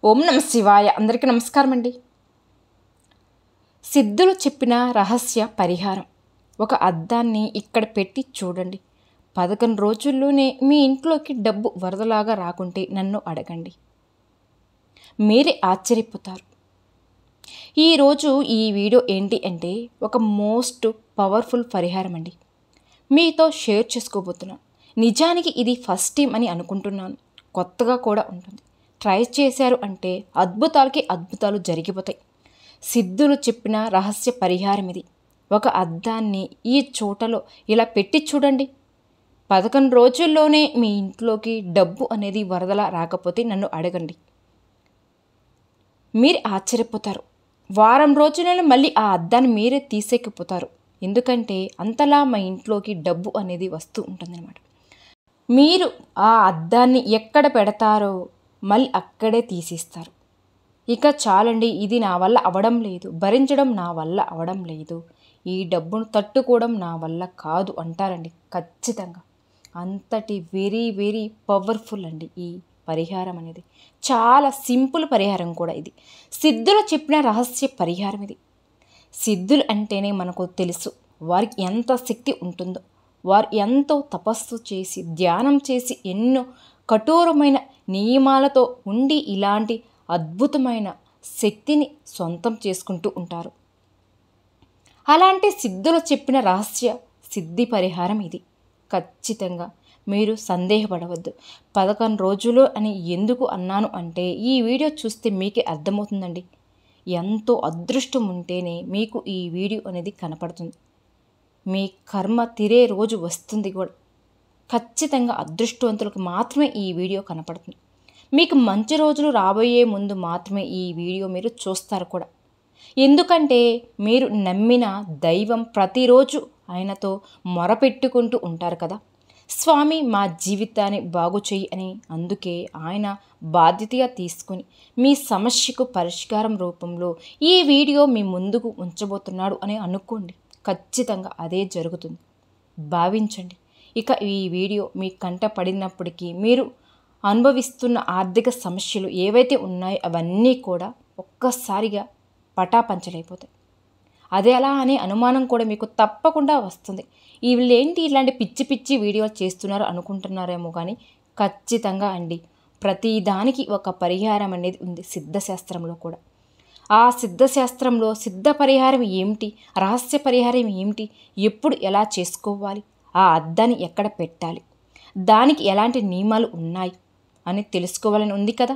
ఓం నమ శివాయ. అందరికీ నమస్కారం అండి. సిద్ధులు చెప్పిన రహస్య పరిహారం. ఒక అద్దాన్ని ఇక్కడ పెట్టి చూడండి. 11 రోజుల్లోనే మీ ఇంట్లోకి డబ్బు వరదలాగా రాకుంటే నన్ను అడగండి, మీరే ఆశ్చర్యపోతారు. ఈరోజు ఈ వీడియో ఏంటి అంటే ఒక మోస్ట్ పవర్ఫుల్ పరిహారం అండి. మీతో షేర్ చేసుకోబోతున్నాను. నిజానికి ఇది ఫస్ట్ టైం అని అనుకుంటున్నాను. కొత్తగా కూడా ఉంటుంది. ట్రై చేశారు అంటే అద్భుతాలకి అద్భుతాలు జరిగిపోతాయి. సిద్ధులు చెప్పిన రహస్య పరిహారం ఇది. ఒక అద్దాన్ని ఈ చోటలో ఇలా పెట్టి చూడండి. 11 రోజుల్లోనే మీ ఇంట్లోకి డబ్బు అనేది వరదలా రాకపోతే నన్ను అడగండి, మీరు ఆశ్చర్యపోతారు. వారం రోజులలో మళ్ళీ ఆ అద్దాన్ని మీరే తీసేకపోతారు. ఎందుకంటే అంతలా మా ఇంట్లోకి డబ్బు అనేది వస్తూ ఉంటుందన్నమాట. మీరు ఆ అద్దాన్ని ఎక్కడ పెడతారో మళ్ళీ అక్కడే తీసేస్తారు. ఇక చాలండి, ఇది నా వల్ల అవడం లేదు, భరించడం నా వల్ల అవడం లేదు, ఈ డబ్బును తట్టుకోవడం నా వల్ల కాదు అంటారండి ఖచ్చితంగా. అంతటి వెరీ వెరీ పవర్ఫుల్ అండి ఈ పరిహారం అనేది. చాలా సింపుల్ పరిహారం కూడా ఇది. సిద్ధులు చెప్పిన రహస్య పరిహారం ఇది. సిద్ధులు అంటేనే మనకు తెలుసు వారికి ఎంత శక్తి ఉంటుందో. వారు ఎంతో తపస్సు చేసి ధ్యానం చేసి ఎన్నో కఠోరమైన నియమాలతో ఉండి ఇలాంటి అద్భుతమైన శక్తిని సొంతం చేసుకుంటూ ఉంటారు. అలాంటి సిద్ధులు చెప్పిన రహస్య సిద్ధి పరిహారం ఇది. ఖచ్చితంగా మీరు సందేహపడవద్దు. 11 రోజులు అని ఎందుకు అన్నాను అంటే ఈ వీడియో చూస్తే మీకే అర్థమవుతుందండి. ఎంతో అదృష్టం ఉంటేనే మీకు ఈ వీడియో అనేది కనపడుతుంది. మీ కర్మ తీరే రోజు వస్తుంది కూడా. ఖచ్చితంగా అదృష్టవంతులకు మాత్రమే ఈ వీడియో కనపడుతుంది. మీకు మంచి రోజులు రాబోయే ముందు మాత్రమే ఈ వీడియో మీరు చూస్తారు కూడా. ఎందుకంటే మీరు నమ్మిన దైవం ప్రతిరోజు ఆయనతో మొరపెట్టుకుంటూ ఉంటారు కదా, స్వామి మా జీవితాన్ని బాగు చెయ్యి అని. అందుకే ఆయన బాధ్యతగా తీసుకుని మీ సమస్యకు పరిష్కారం రూపంలో ఈ వీడియో మీ ముందుకు ఉంచబోతున్నాడు అని అనుకోండి. ఖచ్చితంగా అదే జరుగుతుంది. భావించండి. ఇక ఈ వీడియో మీ కంట పడినప్పటికీ మీరు అనుభవిస్తున్న ఆర్థిక సమస్యలు ఏవైతే ఉన్నాయో అవన్నీ కూడా ఒక్కసారిగా పటాపంచలైపోతాయి. అదే అలా అనే అనుమానం కూడా మీకు తప్పకుండా వస్తుంది. వీళ్ళేంటి ఇలాంటి పిచ్చి పిచ్చి వీడియోలు చేస్తున్నారు అనుకుంటున్నారేమో కానీ ఖచ్చితంగా అండి, ప్రతిదానికి ఒక పరిహారం అనేది ఉంది సిద్ధశాస్త్రంలో కూడా. ఆ సిద్ధశాస్త్రంలో సిద్ధ పరిహారం ఏమిటి, రహస్య పరిహారం ఏమిటి, ఎప్పుడు ఎలా చేసుకోవాలి, ఆ అద్దాన్ని ఎక్కడ పెట్టాలి, దానికి ఎలాంటి నియమాలు ఉన్నాయి అని తెలుసుకోవాలని ఉంది కదా.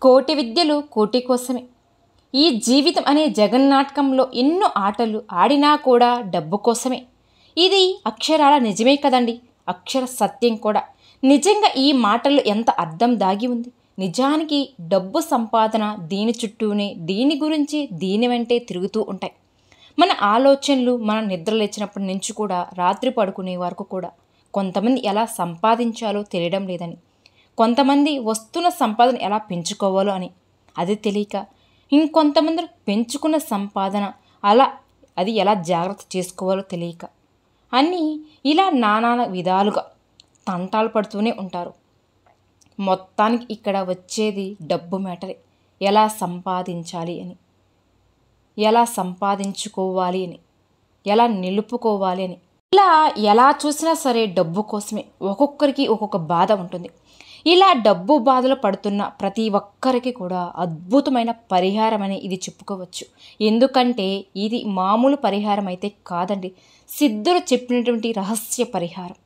కోటి విద్యలు కోటి కోసమే. ఈ జీవితం అనే జగన్నాటకంలో ఎన్నో ఆటలు ఆడినా కూడా డబ్బు కోసమే. ఇది అక్షరాల నిజమే కదండి, అక్షర సత్యం కూడా. నిజంగా ఈ మాటల్లో ఎంత అర్థం దాగి ఉంది. నిజానికి డబ్బు సంపాదన దీని చుట్టూనే, దీని గురించి దీని వెంటే తిరుగుతూ ఉంటాయి. మన ఆలోచనలు మన నిద్ర లేచినప్పటి నుంచి కూడా రాత్రి పడుకునే వరకు కూడా కొంతమంది ఎలా సంపాదించాలో తెలియడం లేదని, కొంతమంది వస్తున్న సంపాదన ఎలా పెంచుకోవాలో అని అది తెలియక, ఇంకొంతమంది పెంచుకున్న సంపాదన అది ఎలా జాగ్రత్త చేసుకోవాలో తెలియక అన్నీ ఇలా నానా విధాలుగా తంటాలు పడుతూనే ఉంటారు. మొత్తానికి ఇక్కడ వచ్చేది డబ్బు మ్యాటరే. ఎలా సంపాదించాలి అని, ఎలా సంపాదించుకోవాలి అని, ఎలా నిలుపుకోవాలి అని, ఇలా ఎలా చూసినా సరే డబ్బు కోసమే. ఒక్కొక్కరికి ఒక్కొక్క బాధ ఉంటుంది. ఇలా డబ్బు బాధలు పడుతున్న ప్రతి ఒక్కరికి కూడా అద్భుతమైన పరిహారం అని ఇది చెప్పుకోవచ్చు. ఎందుకంటే ఇది మామూలు పరిహారం అయితే కాదండి, సిద్ధులు చెప్పినటువంటి రహస్య పరిహారం.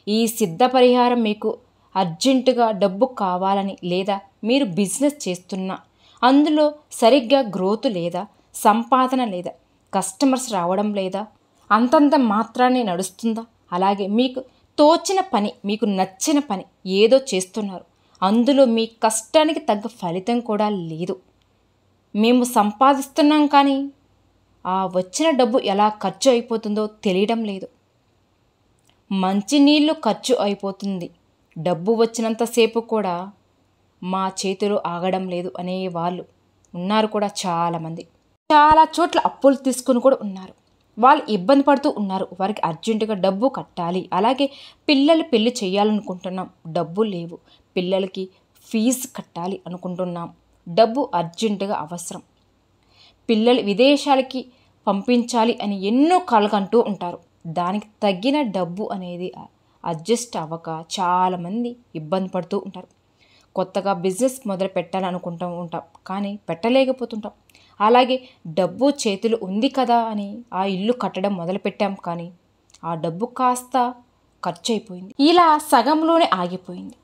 ఈ సిద్ధ పరిహారం మీకు అర్జెంటుగా డబ్బు కావాలని, లేదా మీరు బిజినెస్ చేస్తున్నా అందులో సరిగ్గా గ్రోత్ లేదా, సంపాదన లేదా, కస్టమర్స్ రావడం లేదా, అంతంత మాత్రాన్ని నడుస్తుందా, అలాగే మీకు తోచిన పని, మీకు నచ్చిన పని ఏదో చేస్తున్నారు, అందులో మీ కష్టానికి తగ్గ ఫలితం కూడా లేదు, మేము సంపాదిస్తున్నాం కానీ ఆ వచ్చిన డబ్బు ఎలా ఖర్చు అయిపోతుందో తెలియడం లేదు, మంచినీళ్ళు ఖర్చు అయిపోతుంది, డబ్బు వచ్చినంతసేపు కూడా మా చేతిలో ఆగడం లేదు అనే వాళ్ళు ఉన్నారు కూడా చాలామంది. చాలా చోట్ల అప్పులు తీసుకుని కూడా ఉన్నారు. వాళ్ళు ఇబ్బంది పడుతూ ఉన్నారు. వారికి అర్జెంటుగా డబ్బు కట్టాలి, అలాగే పిల్లలు పెళ్లి చేయాలనుకుంటున్నాం, డబ్బు లేవు, పిల్లలకి ఫీజు కట్టాలి అనుకుంటున్నాం, డబ్బు అర్జెంటుగా అవసరం. పిల్లలు విదేశాలకి పంపించాలి అని ఎన్నో కలగంటూ ఉంటారు. దానికి తగ్గిన డబ్బు అనేది అడ్జస్ట్ అవ్వక చాలామంది ఇబ్బంది పడుతూ ఉంటారు. కొత్తగా బిజినెస్ మొదలు పెట్టాలనుకుంటూ ఉంటాం, కానీ పెట్టలేకపోతుంటాం. అలాగే డబ్బు చేతులు ఉంది కదా అని ఆ ఇల్లు కట్టడం మొదలుపెట్టాం, కానీ ఆ డబ్బు కాస్త ఖర్చు అయిపోయింది. ఇలా సగంలోనే ఆగిపోయింది.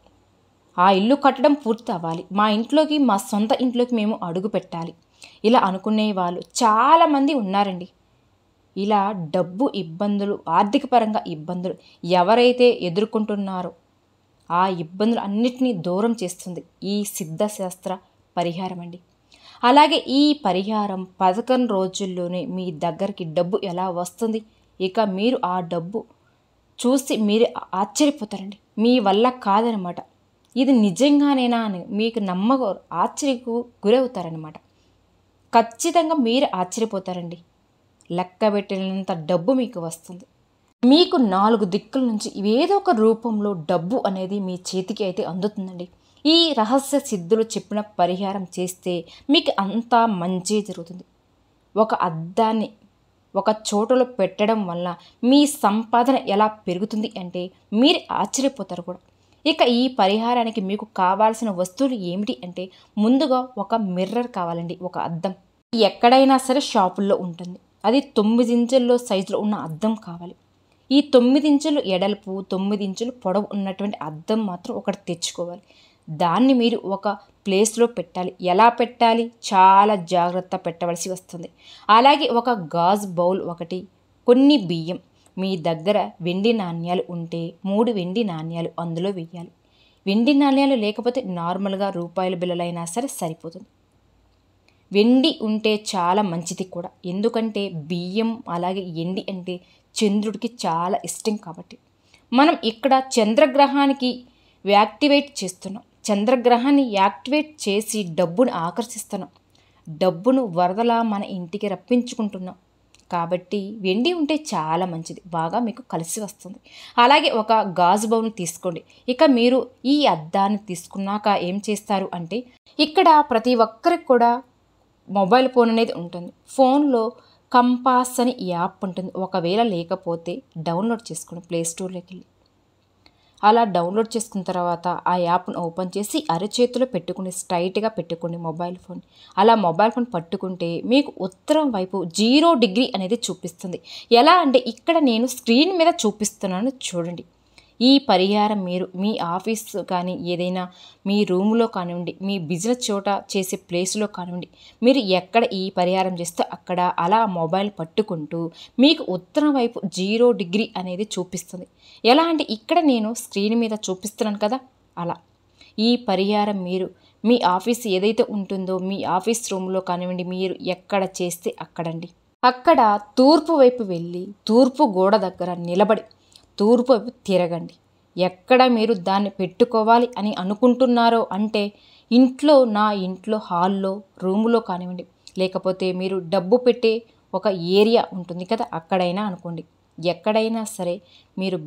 ఆ ఇల్లు కట్టడం పూర్తి అవ్వాలి, మా ఇంట్లోకి, మా సొంత ఇంట్లోకి మేము అడుగు పెట్టాలి, ఇలా అనుకునే వాళ్ళు చాలామంది ఉన్నారండి. ఇలా డబ్బు ఇబ్బందులు, ఆర్థిక పరంగా ఇబ్బందులు ఎవరైతే ఎదుర్కొంటున్నారో ఆ ఇబ్బందులు అన్నిటినీ దూరం చేస్తుంది ఈ సిద్ధశాస్త్ర పరిహారం అండి. అలాగే ఈ పరిహారం 11 రోజుల్లోనే మీ దగ్గరికి డబ్బు ఎలా వస్తుంది, ఇక మీరు ఆ డబ్బు చూసి మీరే ఆశ్చర్యపోతారండి. మీ వల్ల కాదనమాట, ఇది నిజంగానేనా అని మీకు ఆశ్చర్యకు గురవుతారనమాట. ఖచ్చితంగా మీరు ఆశ్చర్యపోతారండి. లెక్క పెట్టినంత డబ్బు మీకు వస్తుంది. మీకు 4 దిక్కుల నుంచి ఏదో ఒక రూపంలో డబ్బు అనేది మీ చేతికి అయితే అందుతుందండి. ఈ రహస్య సిద్ధులు చెప్పిన పరిహారం చేస్తే మీకు అంతా మంచి జరుగుతుంది. ఒక అద్దాన్ని ఒక చోటలో పెట్టడం వల్ల మీ సంపాదన ఎలా పెరుగుతుంది అంటే మీరు ఆశ్చర్యపోతారు కూడా. ఇక ఈ పరిహారానికి మీకు కావాల్సిన వస్తువులు ఏమిటి అంటే ముందుగా ఒక మిర్రర్ కావాలండి, ఒక అద్దం. ఎక్కడైనా సరే షాపుల్లో ఉంటుంది. అది 9 ఇంచుల్లో సైజులో ఉన్న అద్దం కావాలి. ఈ 9 ఇంచులు ఎడల్పు 9 ఇంచులు పొడవు ఉన్నటువంటి అద్దం మాత్రం ఒకటి తెచ్చుకోవాలి. దాన్ని మీరు ఒక ప్లేస్లో పెట్టాలి. ఎలా పెట్టాలి, చాలా జాగ్రత్త పెట్టవలసి వస్తుంది. అలాగే ఒక గాజు బౌల్ ఒకటి, కొన్ని బియ్యం, మీ దగ్గర వెండి నాణ్యాలు ఉంటే 3 వెండి నాణ్యాలు అందులో వేయాలి. వెండి నాణ్యాలు లేకపోతే నార్మల్గా రూపాయల బిళ్ళలైనా సరే సరిపోతుంది. వెండి ఉంటే చాలా మంచిది కూడా, ఎందుకంటే బియ్యం అలాగే ఎండి అంటే చంద్రుడికి చాలా ఇష్టం కాబట్టి. మనం ఇక్కడ చంద్రగ్రహానికి యాక్టివేట్ చేస్తున్నాం. చంద్రగ్రహాన్ని యాక్టివేట్ చేసి డబ్బును ఆకర్షిస్తున్నాం. డబ్బును వరదలా మన ఇంటికి రప్పించుకుంటున్నాం. కాబట్టి వెండి ఉంటే చాలా మంచిది, బాగా మీకు కలిసి వస్తుంది. అలాగే ఒక గాజు బౌల్ని తీసుకోండి. ఇక మీరు ఈ అద్దాన్ని తీసుకున్నాక ఏం చేస్తారు అంటే, ఇక్కడ ప్రతి ఒక్కరికి కూడా మొబైల్ ఫోన్ అనేది ఉంటుంది. ఫోన్లో కంపాస్ అని యాప్ ఉంటుంది. ఒకవేళ లేకపోతే డౌన్లోడ్ చేసుకోండి ప్లేస్టోర్లోకి వెళ్ళి. అలా డౌన్లోడ్ చేసుకున్న తర్వాత ఆ యాప్ను ఓపెన్ చేసి అరచేతిలో పెట్టుకుని స్ట్రైట్గా పెట్టుకోండి మొబైల్ ఫోన్. అలా మొబైల్ ఫోన్ పట్టుకుంటే మీకు ఉత్తరం వైపు 0 డిగ్రీ అనేది చూపిస్తుంది. ఎలా అంటే ఇక్కడ నేను స్క్రీన్ మీద చూపిస్తున్నాను చూడండి. ఈ పరిహారం మీరు మీ ఆఫీస్ కానీ ఏదైనా మీ రూమ్లో కానివ్వండి, మీ బిజినెస్ చోట చేసే ప్లేస్లో కానివ్వండి, మీరు ఎక్కడ ఈ పరిహారం చేస్తే అక్కడ అలా మొబైల్ పట్టుకుంటూ మీకు ఉత్తరం వైపు 0 డిగ్రీ అనేది చూపిస్తుంది. ఎలా అంటే ఇక్కడ నేను స్క్రీన్ మీద చూపిస్తున్నాను కదా, అలా ఈ పరిహారం మీరు మీ ఆఫీస్ ఏదైతే ఉంటుందో మీ ఆఫీస్ రూమ్లో కానివ్వండి, మీరు ఎక్కడ చేస్తే అక్కడండి. అక్కడ తూర్పు వైపు వెళ్ళి తూర్పు గోడ దగ్గర నిలబడి తూర్పు వైపు తిరగండి. ఎక్కడ మీరు దాన్ని పెట్టుకోవాలి అని అనుకుంటున్నారో అంటే నా ఇంట్లో హాల్లో, రూములో కానివ్వండి, లేకపోతే మీరు డబ్బు పెట్టే ఒక ఏరియా ఉంటుంది కదా, అక్కడైనా అనుకోండి. ఎక్కడైనా సరే మీరు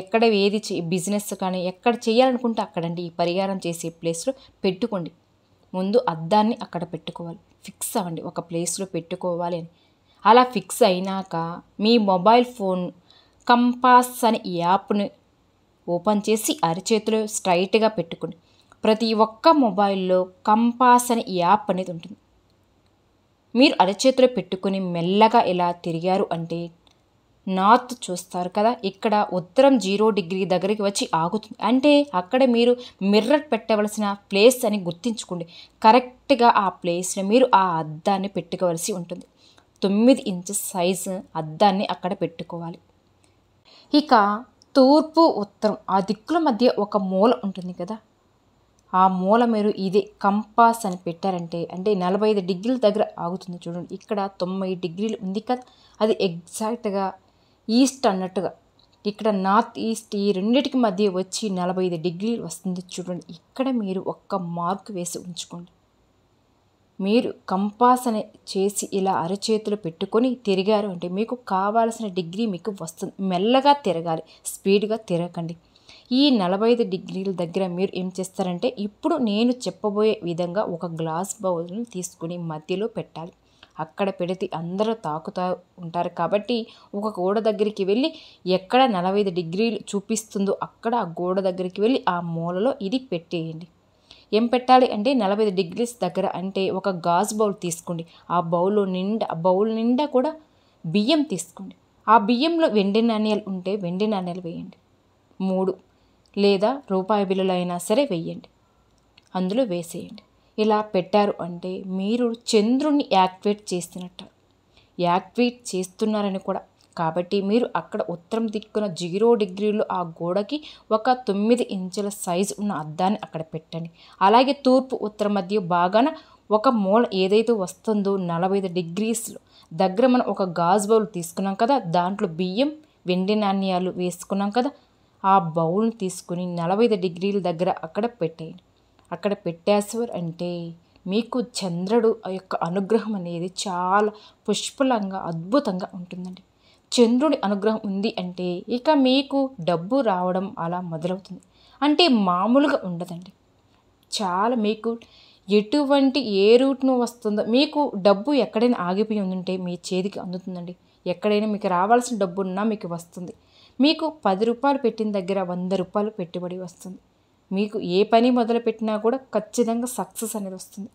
ఎక్కడ ఏది బిజినెస్ కానీ ఎక్కడ చేయాలనుకుంటే అక్కడండి. ఈ పరిహారం చేసే ప్లేస్లో పెట్టుకోండి. ముందు అద్దాన్ని అక్కడ పెట్టుకోవాలి, ఫిక్స్ అవ్వండి ఒక ప్లేస్లో పెట్టుకోవాలి అని. అలా ఫిక్స్ అయినాక మీ మొబైల్ ఫోన్ కంపాస్ అనే యాప్ని ఓపెన్ చేసి అరచేతిలో స్ట్రైట్గా పెట్టుకుని, ప్రతి ఒక్క మొబైల్లో కంపాస్ అనే యాప్ అనేది ఉంటుంది. మీరు అరచేతిలో పెట్టుకుని మెల్లగా ఎలా తిరిగారు అంటే నార్త్ చూస్తారు కదా, ఇక్కడ ఉత్తరం 0 డిగ్రీ దగ్గరికి వచ్చి ఆగుతుంది. అంటే అక్కడ మీరు మిర్రర్ పెట్టవలసిన ప్లేస్ అని గుర్తించుకోండి. కరెక్ట్గా ఆ ప్లేస్లో మీరు ఆ అద్దాన్ని పెట్టుకోవాల్సి ఉంటుంది. 9 ఇంచెస్ సైజు అద్దాన్ని అక్కడ పెట్టుకోవాలి. ఇక తూర్పు ఉత్తరం ఆ దిక్కుల మధ్య ఒక మూల ఉంటుంది కదా, ఆ మూల మీరు ఇదే కంపాస్ అని పెట్టారంటే అంటే 45 డిగ్రీల దగ్గర ఆగుతుంది చూడండి. ఇక్కడ 90 డిగ్రీలు ఉంది కదా, అది ఎగ్జాక్ట్గా ఈస్ట్ అన్నట్టుగా. ఇక్కడ నార్త్ ఈస్ట్ ఈ రెండింటికి మధ్య వచ్చి 45 డిగ్రీలు వస్తుంది చూడండి. ఇక్కడ మీరు ఒక్క మార్క్ వేసి ఉంచుకోండి. మీరు కంపాస్ అనే చేసి ఇలా అరచేతులు పెట్టుకొని తిరిగారు అంటే మీకు కావాల్సిన డిగ్రీ మీకు వస్తుంది. మెల్లగా తిరగాలి, స్పీడ్గా తిరగకండి. ఈ 45 డిగ్రీల దగ్గర మీరు ఏం చేస్తారంటే ఇప్పుడు నేను చెప్పబోయే విధంగా ఒక గ్లాస్ బౌల్ని తీసుకుని మధ్యలో పెట్టాలి. అక్కడ పెడితే అందరూ తాకుతూ ఉంటారు కాబట్టి ఒక గోడ దగ్గరికి వెళ్ళి ఎక్కడ 45 డిగ్రీలు చూపిస్తుందో అక్కడ ఆ గోడ దగ్గరికి వెళ్ళి ఆ మూలలో ఇది పెట్టేయండి. ఏం పెట్టాలి అంటే 45 డిగ్రీస్ దగ్గర అంటే ఒక గాజు బౌల్ తీసుకోండి. ఆ బౌల్ నిండా కూడా బియ్యం తీసుకోండి. ఆ బియ్యంలో వెండి నాణ్యాలు ఉంటే వెండి నాణ్యాలు వేయండి. 3 లేదా రూపాయి బిళ్ళలు అయినా సరే వేయండి. అందులో వేసేయండి. ఇలా పెట్టారు అంటే మీరు చంద్రుణ్ణి యాక్టివేట్ చేస్తున్నారని కూడా. కాబట్టి మీరు అక్కడ ఉత్తరం దిక్కున 0 డిగ్రీలు ఆ గోడకి ఒక 9 ఇంచుల సైజు ఉన్న అద్దాన్ని అక్కడ పెట్టండి. అలాగే తూర్పు ఉత్తర మధ్య భాగాన ఒక మూల ఏదైతే వస్తుందో 45 డిగ్రీస్లో దగ్గర మనం ఒక గాజు బౌల్ తీసుకున్నాం కదా, దాంట్లో బియ్యం వెండి నాణ్యాలు వేసుకున్నాం కదా, ఆ బౌల్ని తీసుకుని 45 డిగ్రీల దగ్గర అక్కడ పెట్టేయండి. అక్కడ పెట్టేశారు అంటే మీకు చంద్రుడు యొక్క అనుగ్రహం అనేది చాలా పుష్కలంగా అద్భుతంగా ఉంటుందండి. చంద్రుడి అనుగ్రహం ఉంది అంటే ఇక మీకు డబ్బు రావడం అలా మొదలవుతుంది. అంటే మామూలుగా ఉండదండి. చాలా మీకు ఎటువంటి ఏ రూట్ను వస్తుందో మీకు డబ్బు ఎక్కడైనా ఆగిపోయి ఉందంటే మీ చేతికి అందుతుందండి. ఎక్కడైనా మీకు రావాల్సిన డబ్బు ఉన్నా మీకు వస్తుంది. మీకు 10 రూపాయలు పెట్టిన దగ్గర 100 రూపాయలు పెట్టుబడి వస్తుంది. మీకు ఏ పని మొదలుపెట్టినా కూడా ఖచ్చితంగా సక్సెస్ అనేది వస్తుంది.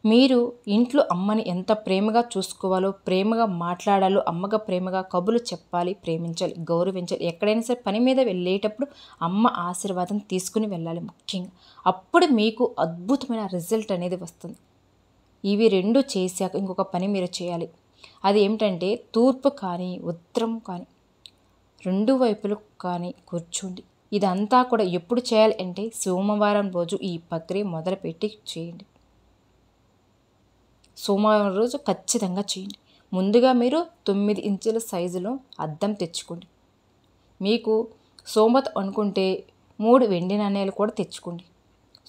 మీరు ఇంట్లో అమ్మని ఎంత ప్రేమగా చూసుకోవాలో, ప్రేమగా మాట్లాడాలో, అమ్మగా ప్రేమగా కబుర్లు చెప్పాలి, ప్రేమించాలి, గౌరవించాలి. ఎక్కడైనా సరే పని మీద వెళ్ళేటప్పుడు అమ్మ ఆశీర్వాదం తీసుకుని వెళ్ళాలి ముఖ్యంగా. అప్పుడు మీకు అద్భుతమైన రిజల్ట్ అనేది వస్తుంది. ఇవి 2 చేశాక ఇంకొక పని మీరు చేయాలి. అది ఏమిటంటే తూర్పు కానీ ఉత్తరం కానీ 2 వైపులు కానీ కూర్చోండి. ఇదంతా కూడా ఎప్పుడు చేయాలి అంటే సోమవారం రోజు ఈ ప్రక్రియ మొదలుపెట్టి చేయండి. సోమవారం రోజు ఖచ్చితంగా చేయండి. ముందుగా మీరు 9 ఇంచుల సైజులో అద్దం తెచ్చుకోండి. మీకు సోమత అనుకుంటే 3 వెండి నాణేలు కూడా తెచ్చుకోండి.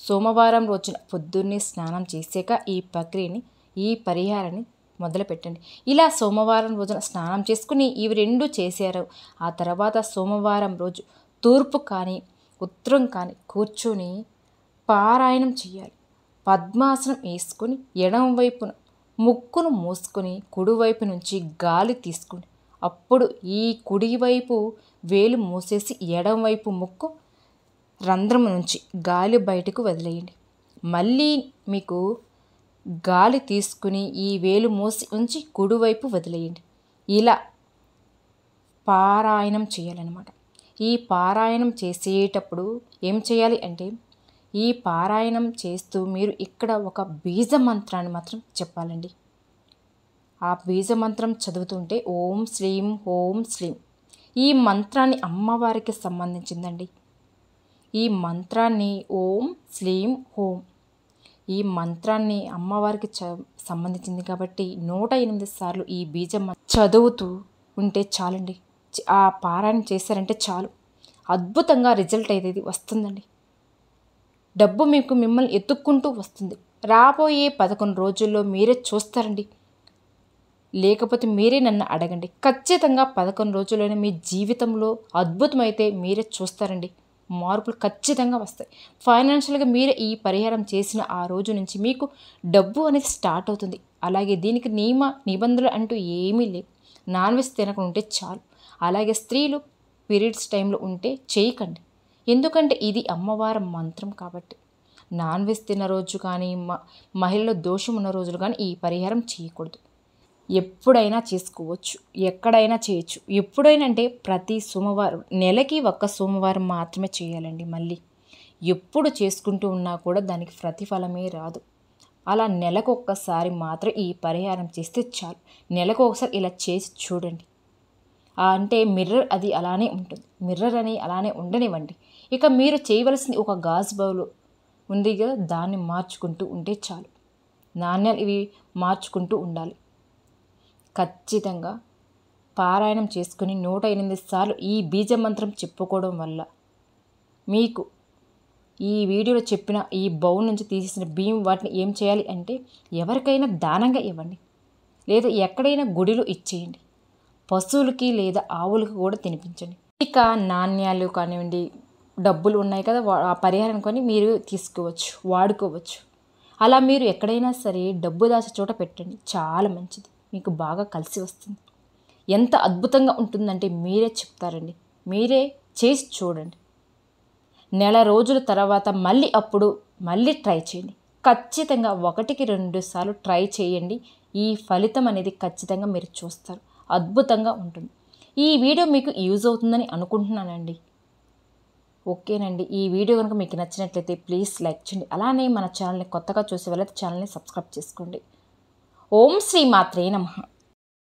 సోమవారం రోజున పొద్దున్నే స్నానం చేసాక ఈ ప్రక్రియని ఈ పరిహారాన్ని మొదలుపెట్టండి. ఇలా సోమవారం రోజున స్నానం చేసుకుని ఇవి 2 చేశారు. ఆ తర్వాత సోమవారం రోజు తూర్పు కానీ ఉత్తరం కానీ కూర్చొని పారాయణం చేయాలి. పద్మాసనం వేసుకొని ఎడమ వైపున ముక్కును మూసుకొని కుడివైపు నుంచి గాలి తీసుకోండి. అప్పుడు ఈ కుడివైపు వేలు మూసేసి ఎడమవైపు ముక్కు రంధ్రం నుంచి గాలి బయటకు వదిలేయండి. మళ్ళీ మీకు గాలి తీసుకుని ఈ వేలు మూసి ఉంచి కుడివైపు వదిలేయండి. ఇలా పారాయణం చేయాలన్నమాట. ఈ పారాయణం చేసేటప్పుడు ఏం చేయాలి అంటే ఈ పారాయణం చేస్తూ మీరు ఇక్కడ ఒక బీజ మంత్రాన్ని మాత్రం చెప్పాలండి. ఆ బీజ మంత్రం చదువుతుంటే ఓం శ్రీం ఓం శ్రీం. ఈ మంత్రాన్ని అమ్మవారికి సంబంధించిందండి. ఈ మంత్రాన్ని ఓం శ్రీం ఓం ఈ మంత్రాన్ని అమ్మవారికి సంబంధించింది కాబట్టి 108 సార్లు ఈ బీజం చదువుతూ ఉంటే చాలండి. ఆ పారాయణం చేశారంటే చాలు, అద్భుతంగా రిజల్ట్ అనేది వస్తుందండి. డబ్బు మిమ్మల్ని ఎత్తుక్కుంటూ వస్తుంది. రాబోయే 11 రోజుల్లో మీరే చూస్తారండి. లేకపోతే మీరే నన్ను అడగండి. ఖచ్చితంగా 11 రోజుల్లోనే మీ జీవితంలో అద్భుతమైతే మీరే చూస్తారండి. మార్పులు ఖచ్చితంగా వస్తాయి. ఫైనాన్షియల్గా మీరే ఈ పరిహారం చేసిన ఆ రోజు నుంచి మీకు డబ్బు అనేది స్టార్ట్ అవుతుంది. అలాగే దీనికి నిబంధనలు అంటూ ఏమీ లేవు. నాన్ వెజ్ తినకుండా ఉంటే చాలు. అలాగే స్త్రీలు పీరియడ్స్ టైంలో ఉంటే చేయకండి. ఎందుకంటే ఇది అమ్మవారి మంత్రం కాబట్టి. నాన్ వెజ్ తిన్న రోజు కానీ మహిళలో దోషం ఉన్న రోజులు కానీ ఈ పరిహారం చేయకూడదు. ఎప్పుడైనా చేసుకోవచ్చు, ఎక్కడైనా చేయొచ్చు. ఎప్పుడైనా అంటే ప్రతి సోమవారం, నెలకి 1 సోమవారం మాత్రమే చేయాలండి. మళ్ళీ ఎప్పుడు చేసుకుంటూ ఉన్నా కూడా దానికి ప్రతిఫలమే రాదు. అలా నెలకు ఒక్కసారి మాత్రం ఈ పరిహారం చేస్తే చాలు. నెలకు ఒకసారి ఇలా చేసి చూడండి. అంటే మిర్రర్ అది అలానే ఉంటుంది. మిర్రర్ అని అలానే ఉండనివ్వండి. ఇక మీరు చేయవలసింది ఒక గాజు బౌల్ ఉంది కదా, దాన్ని మార్చుకుంటూ ఉంటే చాలు. నాణ్యాలు ఇవి మార్చుకుంటూ ఉండాలి. ఖచ్చితంగా పారాయణం చేసుకుని 108 సార్లు ఈ బీజ మంత్రం చెప్పుకోవడం వల్ల మీకు ఈ వీడియోలో చెప్పిన ఈ బౌల్ నుంచి తీసేసిన బియ్యం వాటిని ఏం చేయాలి అంటే ఎవరికైనా దానంగా ఇవ్వండి, లేదా ఎక్కడైనా గుడిలో ఇచ్చేయండి. పశువులకి లేదా ఆవులకి కూడా తినిపించండి. ఇక నాణ్యాలు కానివ్వండి, డబ్బులు ఉన్నాయి కదా, ఆ పరిహారం కొని మీరు తీసుకోవచ్చు, వాడుకోవచ్చు. అలా మీరు ఎక్కడైనా సరే డబ్బు దాచే చోట పెట్టండి, చాలా మంచిది, మీకు బాగా కలిసి వస్తుంది. ఎంత అద్భుతంగా ఉంటుందంటే మీరే చెప్తారండి. మీరే చేసి చూడండి. నెల రోజుల తర్వాత మళ్ళీ ట్రై చేయండి. ఖచ్చితంగా 1కి 2 సార్లు ట్రై చేయండి. ఈ ఫలితం అనేది ఖచ్చితంగా మీరు చూస్తారు. అద్భుతంగా ఉంటుంది. ఈ వీడియో మీకు యూజ్ అవుతుందని అనుకుంటున్నానండి. ఓకేనండి. ఈ వీడియో కనుక మీకు నచ్చినట్లయితే ప్లీజ్ లైక్ చేయండి. అలానే మన ఛానల్ని కొత్తగా చూసే వాళ్ళైతే ఛానల్ని సబ్స్క్రైబ్ చేసుకోండి. ఓం శ్రీ మాత్రే నమః.